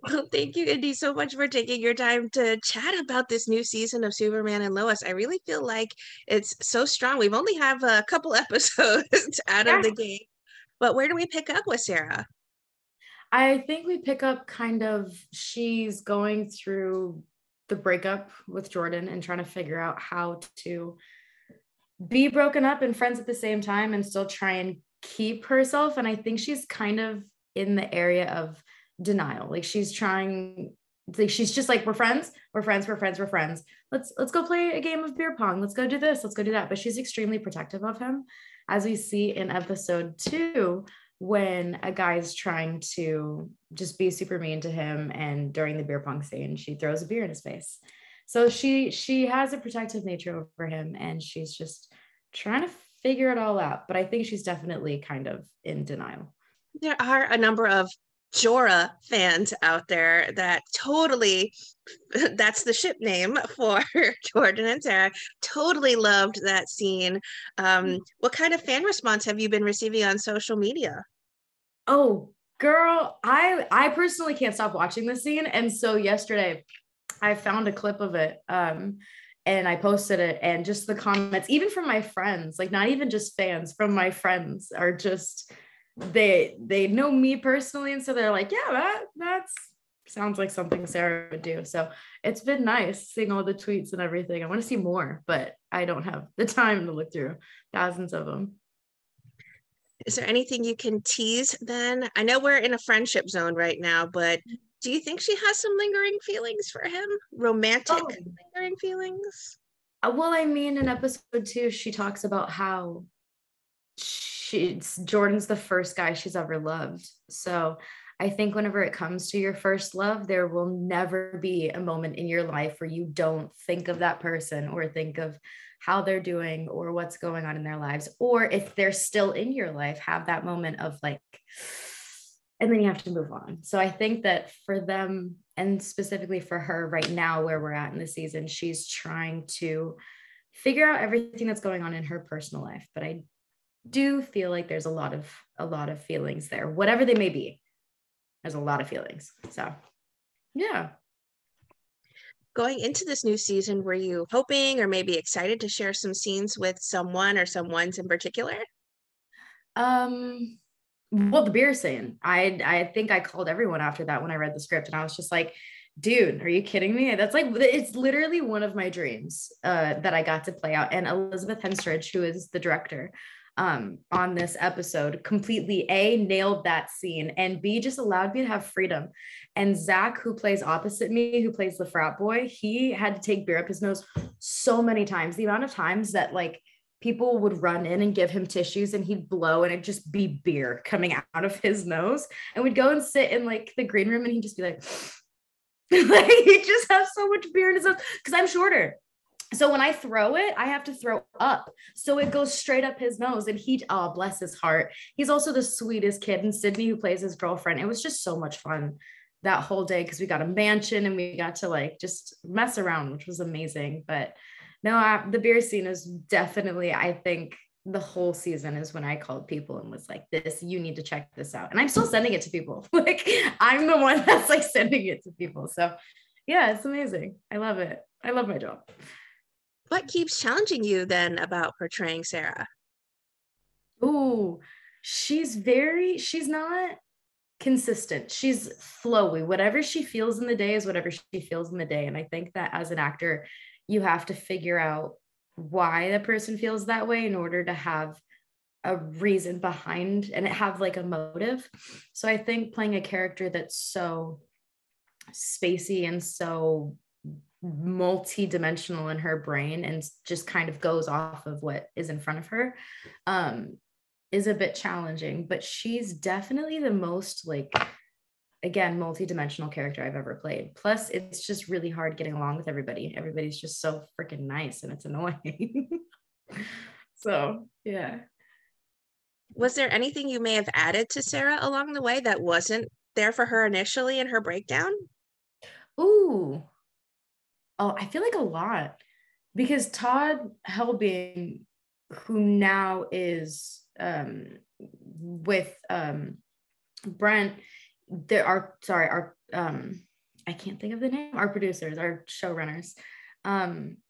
Well, thank you, Indy, so much for taking your time to chat about this new season of Superman and Lois. I really feel like it's so strong. We've only have a couple episodes out of Yeah. the gate, but where do we pick up with Sarah? I think we pick up kind of she's going through the breakup with Jordan and trying to figure out how to be broken up and friends at the same time and still try and keep herself. And I think she's kind of in the area of denial. Like she's trying, like she's just like, we're friends, we're friends, we're friends, we're friends. Let's go play a game of beer pong. Let's go do this, let's go do that. But she's extremely protective of him, as we see in episode 2, when a guy's trying to just be super mean to him, and during the beer pong scene she throws a beer in his face. So she has a protective nature over him, and she's just trying to figure it all out. But I think she's definitely kind of in denial. There are a number of Jorah fans out there that totally, that's the ship name for Jordan and Sarah, totally loved that scene. What kind of fan response have you been receiving on social media? Oh, girl, I personally can't stop watching this scene, and so yesterday I found a clip of it, and I posted it, and just the comments, even from my friends, like not even just fans, from my friends, are just they know me personally, and so they're like, yeah, that's sounds like something Sarah would do. So it's been nice seeing all the tweets and everything. I want to see more, but I don't have the time to look through thousands of them. Is there anything you can tease then? I know we're in a friendship zone right now, but do you think she has some lingering feelings for him? Romantic Oh, lingering feelings? well, I mean, in episode 2, she talks about how she's Jordan's the first guy she's ever loved. So I think whenever it comes to your first love, there will never be a moment in your life where you don't think of that person or think of how they're doing or what's going on in their lives. Or if they're still in your life, have that moment of like, and then you have to move on. So I think that for them, and specifically for her right now, where we're at in the season, she's trying to figure out everything that's going on in her personal life. But I do feel like there's a lot of feelings there, whatever they may be. There's a lot of feelings. So yeah. Going into this new season, were you hoping or maybe excited to share some scenes with someone or someone's in particular? Um, well, the beer scene. I think I called everyone after that when I read the script, and I was just like, dude, are you kidding me? That's like, it's literally one of my dreams that I got to play out. And Elizabeth Henstridge, who is the director, on this episode, completely A, nailed that scene, and B, just allowed me to have freedom. And Zach, who plays opposite me, who plays the frat boy, he had to take beer up his nose so many times. The amount of times that like people would run in and give him tissues and he'd blow and it'd just be beer coming out of his nose. And we'd go and sit in like the green room and he'd just be like, like he just has so much beer in his nose because I'm shorter. So when I throw it, I have to throw up. So it goes straight up his nose. And he, oh, bless his heart. He's also the sweetest kid. And Sydney, who plays his girlfriend, it was just so much fun that whole day because we got a mansion and we got to like just mess around, which was amazing. But no, the beer scene is definitely, I think the whole season is when I called people and was like, this, you need to check this out. And I'm still sending it to people. Like I'm the one that's like sending it to people. So yeah, it's amazing. I love it. I love my job. What keeps challenging you then about portraying Sarah? Ooh, she's not consistent. She's flowy. Whatever she feels in the day is whatever she feels in the day. And I think that as an actor, you have to figure out why the person feels that way in order to have a reason behind and have like a motive. So I think playing a character that's so spacey and so multi-dimensional in her brain and just kind of goes off of what is in front of her is a bit challenging, but she's definitely the most like, again, multi-dimensional character I've ever played. Plus it's just really hard getting along with everybody. Everybody's just so freaking nice and it's annoying. So yeah. Was there anything you may have added to Sarah along the way that wasn't there for her initially in her breakdown? Ooh, oh, I feel like a lot because Todd Helbing, who now is with Brent, our I can't think of the name, our producers, our showrunners,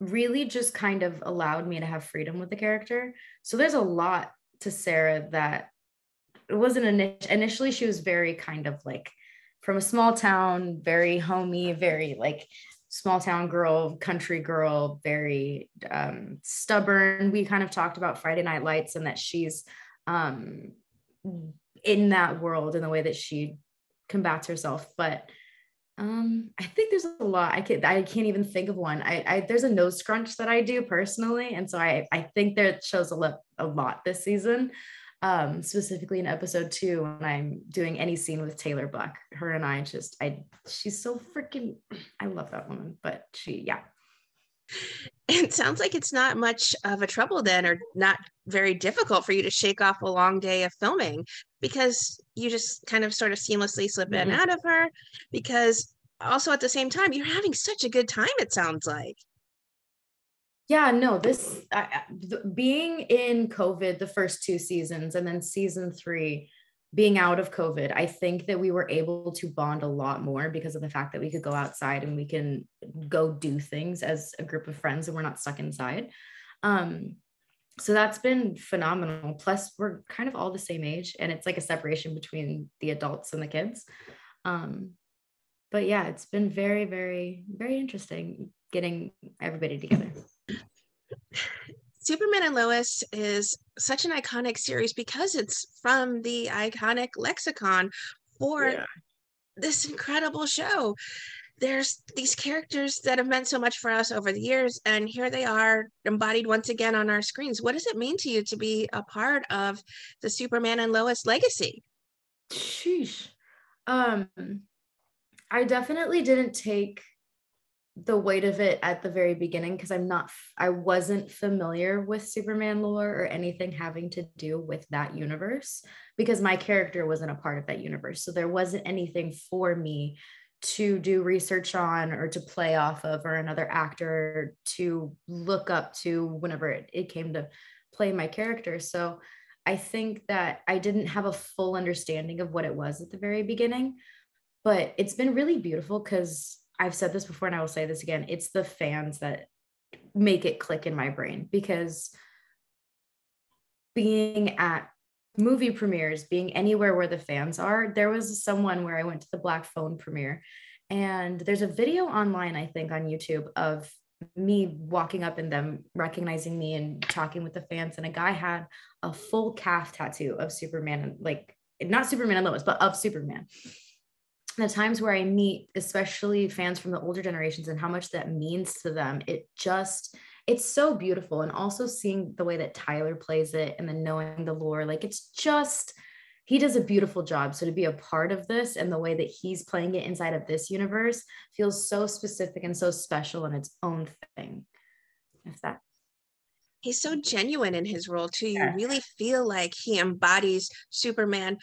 really just kind of allowed me to have freedom with the character. So there's a lot to Sarah that it wasn't initially, she was very kind of like from a small town, very homey, very like small town girl, country girl, very stubborn. We kind of talked about Friday Night Lights and that she's in that world in the way that she combats herself. But I think there's a lot. I can't even think of one. There's a nose scrunch that I do personally, and so I think there shows a lot this season, specifically in episode 2 when I'm doing any scene with Taylor Buck. Her and she's so freaking. I love that woman, but yeah. It sounds like it's not much of a trouble then, or not very difficult for you to shake off a long day of filming, because you just kind of sort of seamlessly slip in and out of her, because also at the same time, you're having such a good time, it sounds like. Yeah, no, being in COVID, the first 2 seasons, and then season 3, being out of COVID, I think that we were able to bond a lot more because of the fact that we could go outside and we can go do things as a group of friends and we're not stuck inside. So that's been phenomenal. Plus, we're kind of all the same age, and it's like a separation between the adults and the kids. But yeah, it's been very, very, very interesting getting everybody together. Superman and Lois is such an iconic series because it's from the iconic lexicon for this incredible show. There's these characters that have meant so much for us over the years, and here they are embodied once again on our screens. What does it mean to you to be a part of the Superman and Lois legacy? Sheesh. I definitely didn't take the weight of it at the very beginning because I wasn't familiar with Superman lore or anything having to do with that universe, because my character wasn't a part of that universe. So there wasn't anything for me to do research on or to play off of, or another actor to look up to whenever it came to play my character. So I think that I didn't have a full understanding of what it was at the very beginning, but it's been really beautiful because I've said this before and I will say this again. It's the fans that make it click in my brain, because being at movie premieres, being anywhere where the fans are, there was someone where I went to the Black Phone premiere, and there's a video online, I think on YouTube, of me walking up and them recognizing me and talking with the fans. And a guy had a full calf tattoo of Superman, like not Superman and Lois, but of Superman. The times where I meet, especially fans from the older generations, and how much that means to them, it's so beautiful. And also seeing the way that Tyler plays it and then knowing the lore, like he does a beautiful job. So to be a part of this and the way that he's playing it inside of this universe feels so specific and so special in its own thing. He's so genuine in his role too. You really feel like he embodies Superman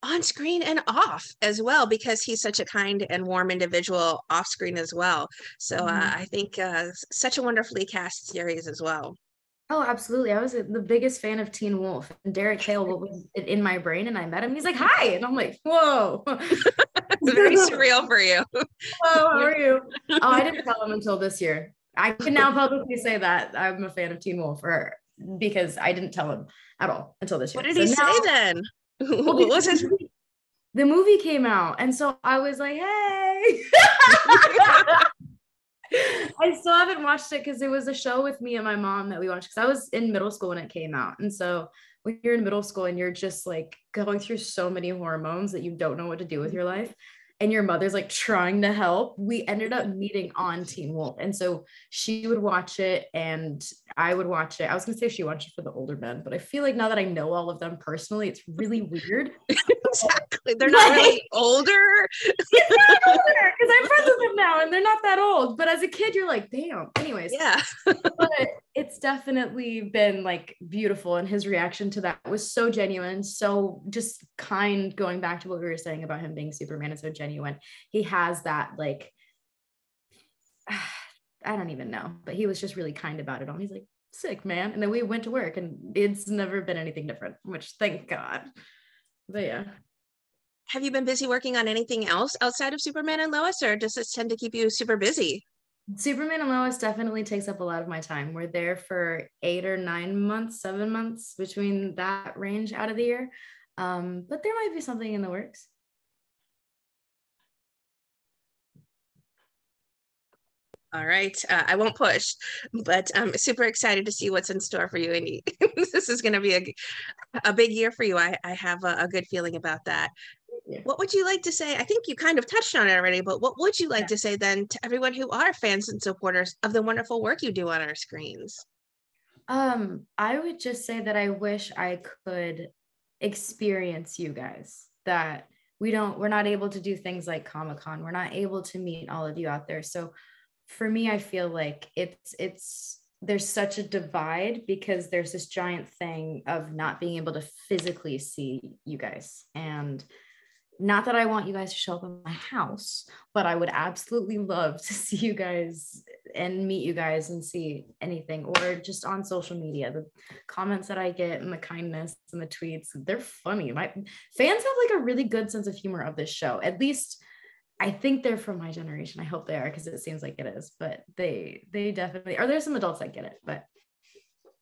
on screen and off as well, because he's such a kind and warm individual off screen as well. So I think such a wonderfully cast series as well. Oh, absolutely. I was the biggest fan of Teen Wolf, and Derek Hale was in my brain, and I met him. He's like, "Hi," and I'm like, "Whoa." Very surreal for you. Hello, how are you? Oh, I didn't tell him until this year. I can now publicly say that I'm a fan of Teen Wolf, because I didn't tell him at all until this year. What did he say then? What was his? The movie came out, and so I was like, "Hey." I still haven't watched it because it was a show with me and my mom that we watched, because I was in middle school when it came out. And so when you're in middle school and you're just like going through so many hormones that you don't know what to do with your life, and your mother's like trying to help, we ended up meeting on Teen Wolf. And so she would watch it and I would watch it. I was going to say she watched it for the older men, but I feel like now that I know all of them personally, it's really weird. Exactly. They're not really older. It's not older, because I'm friends with them now and they're not that old. But as a kid, you're like, damn. Anyways. Yeah. But it's definitely been like beautiful. And his reaction to that was so genuine, so just kind, going back to what we were saying about him being Superman, is so genuine. He has that, like, I don't even know, but he was just really kind about it all. He's like, "Sick, man." And then we went to work and it's never been anything different, which thank God. But yeah. have you been busy working on anything else outside of Superman and Lois, or does this tend to keep you super busy? Superman and Lois definitely takes up a lot of my time. We're there for 8 or 9 months, 7 months, between that range out of the year. But there might be something in the works. All right. I won't push, but I'm super excited to see what's in store for you. And this is going to be a big year for you. I have a good feeling about that. Yeah. What would you like to say? I think you kind of touched on it already, but what would you like Yeah. to say then to everyone who are fans and supporters of the wonderful work you do on our screens? I would just say that I wish I could experience you guys, that we're not able to do things like Comic-Con. We're not able to meet all of you out there. So for me, I feel like it's there's such a divide because there's this giant thing of not being able to physically see you guys. And not that I want you guys to show up in my house, but I would absolutely love to see you guys and meet you guys and see anything, or just on social media. The comments that I get and the kindness and the tweets, they're funny. My fans have like a really good sense of humor of this show. At least I think they're from my generation. I hope they are, because it seems like it is, but they definitely are. There's some adults that get it, but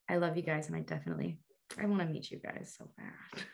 I love you guys, and I want to meet you guys so bad.